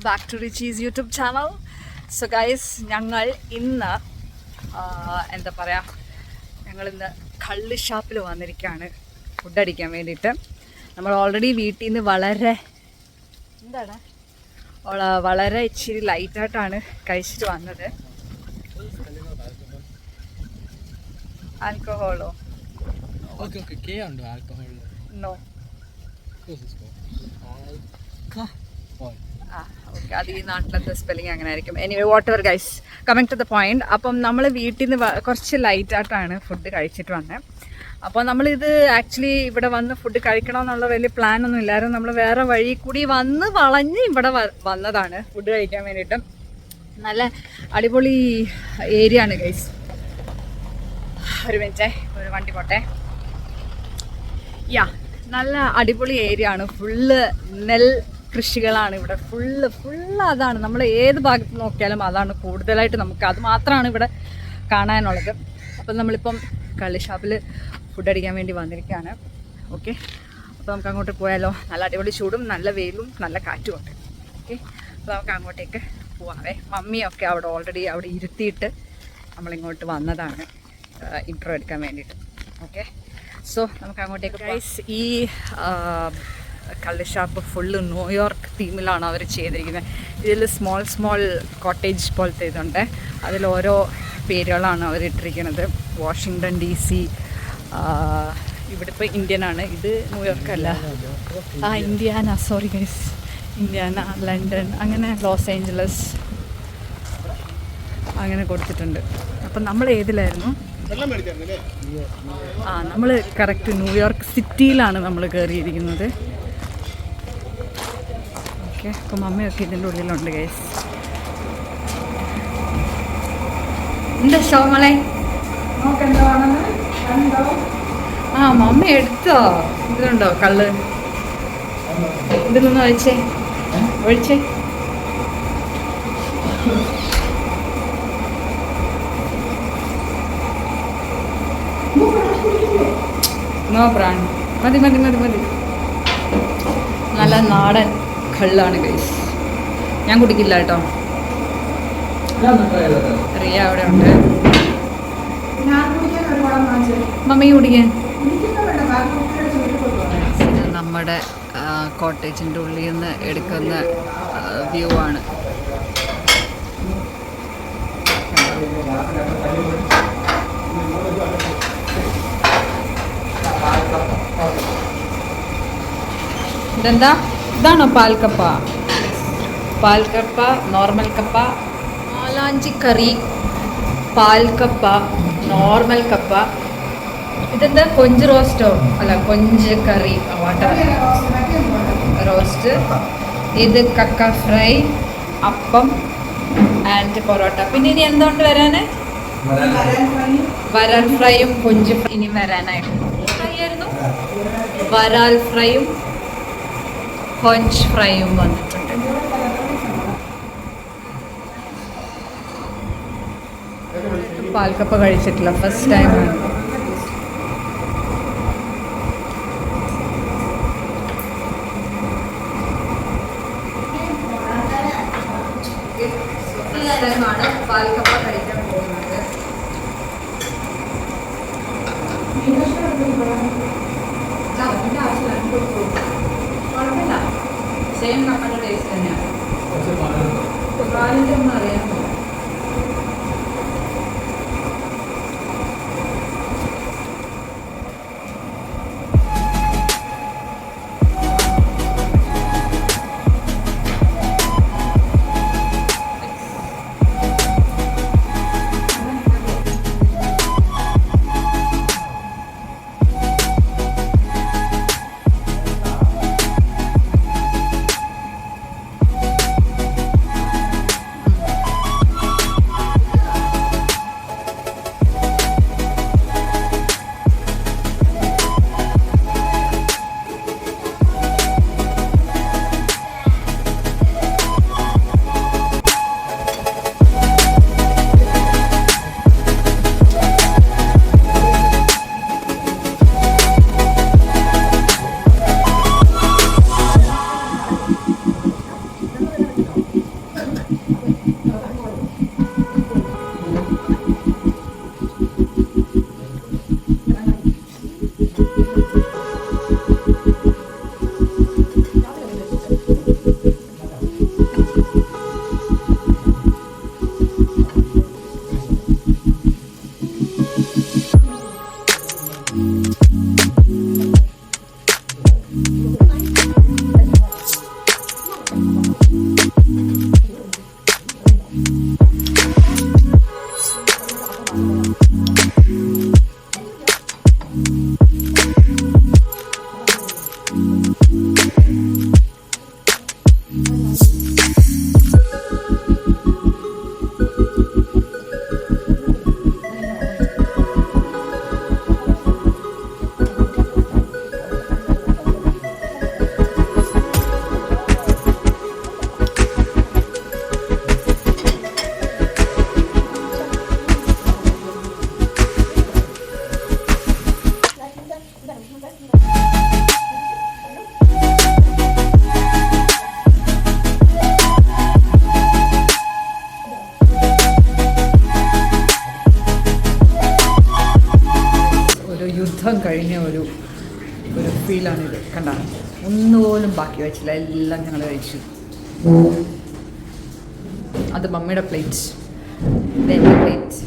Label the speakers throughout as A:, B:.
A: Back to Richies YouTube channel. So guys, ഞങ്ങൾ ഇന്ന് എന്താ പറയുക, ഞങ്ങളിന്ന് കള്ള് ഷാപ്പിൽ വന്നിരിക്കുകയാണ് ഫുഡ് അടിക്കാൻ വേണ്ടിയിട്ട്. നമ്മൾ ഓൾറെഡി വീട്ടിൽ നിന്ന് വളരെ ഇച്ചിരി ലൈറ്റായിട്ടാണ് കഴിച്ചിട്ട് വന്നത്. ആൽക്കഹോളോ? നോ. ഓക്കെ, അത് ഈ നാട്ടിലത്തെ സ്പെല്ലിങ് അങ്ങനെ ആയിരിക്കും. Anyway whatever guys, coming to the point. അപ്പം നമ്മൾ വീട്ടിൽ നിന്ന് കുറച്ച് ലൈറ്റായിട്ടാണ് ഫുഡ് കഴിച്ചിട്ട് വന്നത്. അപ്പോൾ നമ്മളിത് ആക്ച്വലി ഇവിടെ വന്ന് ഫുഡ് കഴിക്കണമെന്നുള്ള വലിയ പ്ലാനൊന്നും ഇല്ലായിരുന്നു. നമ്മൾ വേറെ വഴി കൂടി വളഞ്ഞ് ഇവിടെ വന്നതാണ് ഫുഡ് കഴിക്കാൻ വേണ്ടിയിട്ട്. നല്ല അടിപൊളി ഏരിയ ആണ് ഗൈസ്. ഒരു മിനിറ്റേ, ഒരു വണ്ടി പോട്ടെ. നല്ല അടിപൊളി ഏരിയ ആണ്. ഫുള്ള് നെൽ കൃഷികളാണ് ഇവിടെ. ഫുള്ള് അതാണ്. നമ്മൾ ഏത് ഭാഗത്ത് നോക്കിയാലും അതാണ് കൂടുതലായിട്ട്. നമുക്ക് അത് മാത്രമാണ് ഇവിടെ കാണാനുള്ളത്. അപ്പം നമ്മളിപ്പം കള്ള് ഷാപ്പിൽ ഫുഡ് അടിക്കാൻ വേണ്ടി വന്നിരിക്കുകയാണ്. ഓക്കെ, അപ്പോൾ നമുക്ക് അങ്ങോട്ട് പോയാലോ? നല്ല അടിപൊളി ചൂടും നല്ല വെയിലും നല്ല കാറ്റും ഉണ്ട്. ഓക്കെ, അപ്പോൾ നമുക്ക് അങ്ങോട്ടേക്ക് പോവാവേ. മമ്മിയൊക്കെ ഓൾറെഡി അവിടെ ഇരുത്തിയിട്ട് നമ്മളിങ്ങോട്ട് വന്നതാണ് ഇൻട്രോ എടുക്കാൻ വേണ്ടിയിട്ട്. ഓക്കെ, സോ നമുക്ക് അങ്ങോട്ടേക്ക്. ഗൈസ്, ഈ കള്ള് ഷാപ്പ് ഫുള്ള് ന്യൂയോർക്ക് തീമിലാണ് അവർ ചെയ്തിരിക്കുന്നത്. ഇതിൽ സ്മോൾ കോട്ടേജ് പോലത്തെ ഇതുണ്ട്. അതിൽ ഓരോ പേരുകളാണ് അവർ ഇട്ടിരിക്കുന്നത്. വാഷിങ്ടൺ DC, ഇവിടെ ഇപ്പോൾ ഇന്ത്യനാണ്. ഇത് ന്യൂയോർക്കല്ല, Indiana, sorry guys, Indiana, London, അങ്ങനെ ലോസ് ഏഞ്ചലസ് അങ്ങനെ കൊടുത്തിട്ടുണ്ട്. അപ്പം നമ്മൾ ഏതിലായിരുന്നു? നമ്മൾ കറക്റ്റ് ന്യൂയോർക്ക് സിറ്റിയിലാണ് നമ്മൾ കയറിയിരിക്കുന്നത്. ഓക്കെ, അപ്പം മമ്മയൊക്കെ ഇതിൻ്റെ ഉള്ളിലുണ്ട് ഗൈസ്. എന്താ ഷോമളെ നോക്കെന്തോ ആണെന്ന് കണ്ടോ? മമ്മ എടുത്തോ? ഇതിലുണ്ടോ കള്ള്? ഇതിലൊന്ന് ഒഴിച്ചേ. നോ പ്രാൺ, മതി. നല്ല നാടൻ കള്ളാണ് ഗൈസ്. ഞാൻ കുടിക്കില്ല കേട്ടോ. റിയ അവിടെ ഉണ്ട്. മമ്മി കുടിക്കാൻ. ഇത് നമ്മുടെ കോട്ടേജിൻ്റെ ഉള്ളിൽ നിന്ന് എടുക്കുന്ന വ്യൂ ആണ്. ഇതാണോ പാൽക്കപ്പ? നോർമൽ കപ്പ, മാലാഞ്ചി കറി, പാൽക്കപ്പ, നോർമൽ കപ്പ. ഇതെന്താ, കൊഞ്ച് റോസ്റ്റോ? അല്ല, കൊഞ്ച് കറി, വാട്ടർ റോസ്റ്റ്. ഇത് കക്ക ഫ്രൈ, അപ്പം ആൻഡ് പൊറോട്ട. പിന്നെ ഇനി എന്തുകൊണ്ട് വരാന്? വരാൽ ഫ്രൈയും കൊഞ്ച് ഇനി വരാനായിട്ട്. ഫ്രൈ ആയിരുന്നു, വരാൽ ഫ്രൈയും കൊഞ്ച് ഫ്രൈയും വന്നിട്ടുണ്ട്. പാൽക്കപ്പ കഴിച്ചിട്ടില്ല, ഫസ്റ്റ് ടൈമാണ്. പാൽക്കപ്പ കഴിക്കാൻ പോകുന്നത്. കുഴപ്പമില്ല, സെയിം നമ്മുടെ ടേസ്റ്റ് തന്നെയാണ്. പാലിൻ്റെ ഒന്നും അറിയാൻ പറ്റില്ല. യുദ്ധം കഴിഞ്ഞ ഒരു ഫീലാണിത്. കണ്ട, ഒന്നുപോലും ബാക്കി വെച്ചില്ല, എല്ലാം ഞങ്ങൾ കഴിച്ചു. അത് മമ്മിയുടെ പ്ലേറ്റ്, ഇത് എൻ്റെ പ്ലേറ്റ്,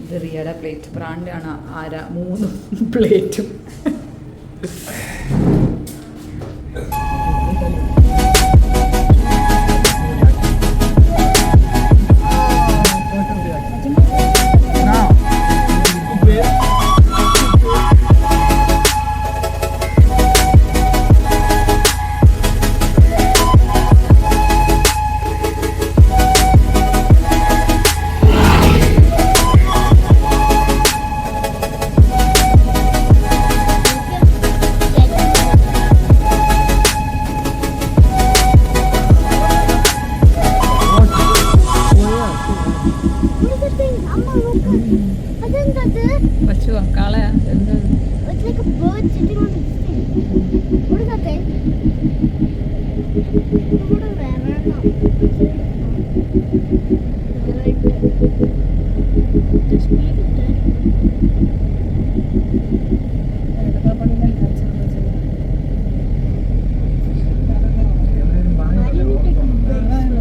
A: ഇത് റിയയുടെ പ്ലേറ്റ്. ബ്രാൻഡാണ് 3 പ്ലേറ്റും.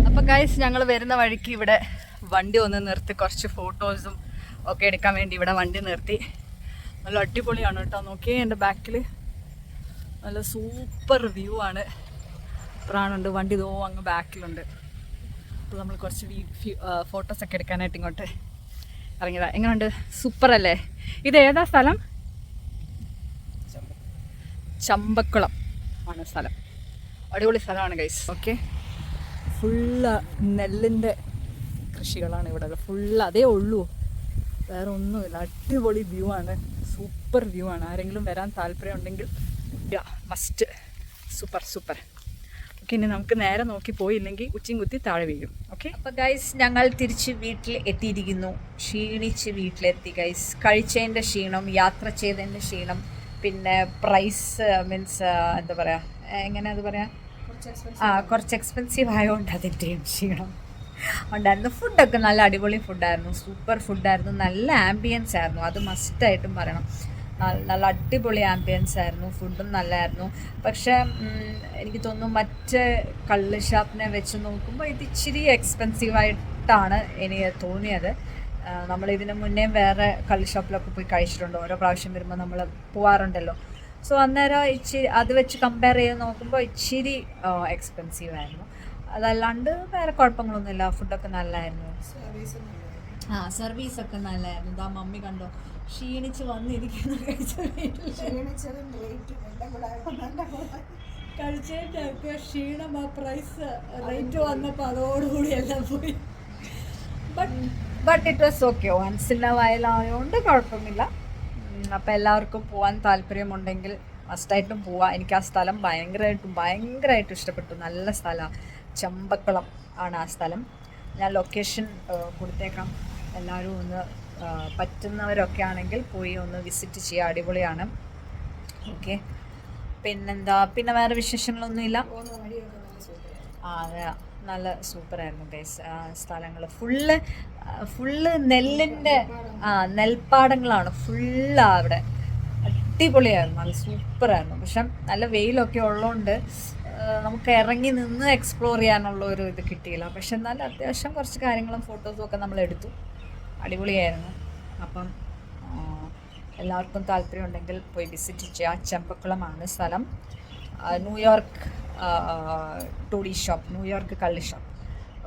A: അപ്പോൾ ഗൈസ്, ഞങ്ങൾ വരുന്ന വഴിക്ക് ഇവിടെ വണ്ടി ഒന്ന് നിർത്തി കുറച്ച് ഫോട്ടോസും ഒക്കെ എടുക്കാൻ വേണ്ടി ഇവിടെ വണ്ടി നിർത്തി. നല്ല അടിപൊളിയാണ് കേട്ടോ. നോക്കിയേ, എൻ്റെ ബാക്കിൽ നല്ല സൂപ്പർ വ്യൂ ആണ്. പ്രാണുണ്ട്, വണ്ടി ഇതോ അങ്ങ് ബാക്കിലുണ്ട്. അപ്പോൾ നമ്മൾ കുറച്ച് ഫോട്ടോസൊക്കെ എടുക്കാനായിട്ട് ഇങ്ങോട്ട് ഇറങ്ങിയതാ. എങ്ങനെയുണ്ട്? സൂപ്പർ അല്ലേ? ഇത് ഏതാ സ്ഥലം? ചമ്പക്കുളം ആണ് സ്ഥലം. അടിപൊളി സ്ഥലമാണ് ഗൈസ്. ഓക്കെ, ഫുള്ള് നെല്ലിൻ്റെ കൃഷികളാണ് ഇവിടെ. ഫുള്ള് അതേ ഉള്ളൂ, വേറെ ഒന്നുമില്ല. അടിപൊളി വ്യൂ ആണ്, സൂപ്പർ വ്യൂ ആണ്. ആരെങ്കിലും വരാൻ താല്പര്യം ഉണ്ടെങ്കിൽ മസ്റ്റ്. സൂപ്പർ. ഓക്കെ, ഇനി നമുക്ക് നേരെ നോക്കി പോയില്ലെങ്കിൽ ഉച്ചയും കുത്തി താഴെ വീഴും. ഓക്കെ, അപ്പോൾ ഗൈസ്, ഞങ്ങൾ തിരിച്ച് വീട്ടിൽ എത്തിയിരിക്കുന്നു. ക്ഷീണിച്ച് വീട്ടിലെത്തി ഗൈസ്. കഴിച്ചതിൻ്റെ ക്ഷീണം, യാത്ര ചെയ്തതിൻ്റെ ക്ഷീണം, പിന്നെ പ്രൈസ് മീൻസ് എന്താ പറയുക, എങ്ങനെ അത് പറയാം, കുറച്ച് എക്സ്പെൻസീവ് ആയതുകൊണ്ട് അതിൻ്റെയും ക്ഷീണം ഉണ്ടായിരുന്നു. ഫുഡൊക്കെ നല്ല അടിപൊളി ഫുഡായിരുന്നു, സൂപ്പർ ഫുഡായിരുന്നു, നല്ല ആംബിയൻസ് ആയിരുന്നു. അത് മസ്റ്റായിട്ടും പറയണം. നല്ല അടിപൊളി ആംബിയൻസ് ആയിരുന്നു, ഫുഡും നല്ലതായിരുന്നു. പക്ഷേ എനിക്ക് തോന്നുന്നു മറ്റ് കള്ള് ഷാപ്പിനെ വെച്ച് നോക്കുമ്പോൾ ഇത് ഇച്ചിരി എക്സ്പെൻസീവായിട്ടാണ് എനിക്ക് തോന്നിയത്. നമ്മളിതിന് മുന്നേ വേറെ കള്ള് ഷോപ്പിലൊക്കെ പോയി കഴിച്ചിട്ടുണ്ട്, ഓരോ പ്രാവശ്യം വരുമ്പോൾ നമ്മൾ പോവാറുണ്ടല്ലോ. സോ അന്നേരം ഇച്ചിരി അത് വെച്ച് കമ്പയർ ചെയ്ത് നോക്കുമ്പോൾ ഇച്ചിരി എക്സ്പെൻസീവായിരുന്നു. അതല്ലാണ്ട് വേറെ കുഴപ്പങ്ങളൊന്നുമില്ല, ഫുഡൊക്കെ നല്ലതായിരുന്നു. സർവീസൊക്കെ നല്ലതായിരുന്നു. ഇതാ മമ്മി കണ്ടോ, ക്ഷീണിച്ച് വന്നിരിക്കുന്ന കഴിച്ചതിൻ്റെയൊക്കെ ക്ഷീണം, ആ പ്രൈസ് റേറ്റ് വന്നപ്പോൾ അതോടുകൂടി എല്ലാം പോയി. But it was okay. Once in a while ആയതുകൊണ്ട് കുഴപ്പമില്ല. അപ്പോൾ എല്ലാവർക്കും പോകാൻ താല്പര്യമുണ്ടെങ്കിൽ മസ്റ്റായിട്ടും പോവാം. എനിക്ക് ആ സ്ഥലം ഭയങ്കരമായിട്ടും ഇഷ്ടപ്പെട്ടു. നല്ല സ്ഥലമാണ്. ചമ്പക്കുളം ആണ് ആ സ്ഥലം. ഞാൻ ലൊക്കേഷൻ കൊടുത്തേക്കാം. എല്ലാവരും ഒന്ന് പറ്റുന്നവരൊക്കെ ആണെങ്കിൽ പോയി ഒന്ന് വിസിറ്റ് ചെയ്യുക, അടിപൊളിയാണ്. ഓക്കെ, പിന്നെന്താ, പിന്നെ വേറെ വിശേഷങ്ങളൊന്നുമില്ല. അതെ, നല്ല സൂപ്പറായിരുന്നു ഗൈസ്. സ്ഥലങ്ങൾ ഫുള്ള് നെല്ലിൻ്റെ നെൽപ്പാടങ്ങളാണ് ഫുള്ള് അവിടെ. അടിപൊളിയായിരുന്നു, നല്ല സൂപ്പറായിരുന്നു. പക്ഷെ നല്ല വെയിലൊക്കെ ഉള്ളതുകൊണ്ട് നമുക്ക് ഇറങ്ങി നിന്ന് എക്സ്പ്ലോർ ചെയ്യാനുള്ള ഒരു ഇത് കിട്ടിയില്ല. പക്ഷെ എന്നാലും അത്യാവശ്യം കുറച്ച് കാര്യങ്ങളും ഫോട്ടോസും ഒക്കെ നമ്മൾ എടുത്തു. അടിപൊളിയായിരുന്നു. അപ്പം എല്ലാവർക്കും താല്പര്യം ഉണ്ടെങ്കിൽ പോയി വിസിറ്റ് ചെയ്യുക. ചെമ്പക്കുളമാണ് സ്ഥലം. ന്യൂയോർക്ക് 2D ഷോപ്പ്, ന്യൂയോർക്ക് കള്ള് ഷോപ്പ്.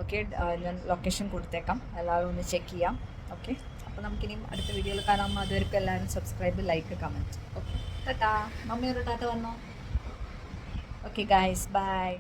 A: ഓക്കെ, ഞാൻ ലൊക്കേഷൻ കൊടുത്തേക്കാം, എല്ലാവരും ഒന്ന് ചെക്ക് ചെയ്യാം. ഓക്കെ, അപ്പോൾ നമുക്കിനിയും അടുത്ത വീഡിയോയിൽ കാണാം. അതുവരെക്കും എല്ലാവരും subscribe, like, comment. Okay, Tata. Mummy ഒരു ടാറ്റ വന്നോ. Okay guys, bye.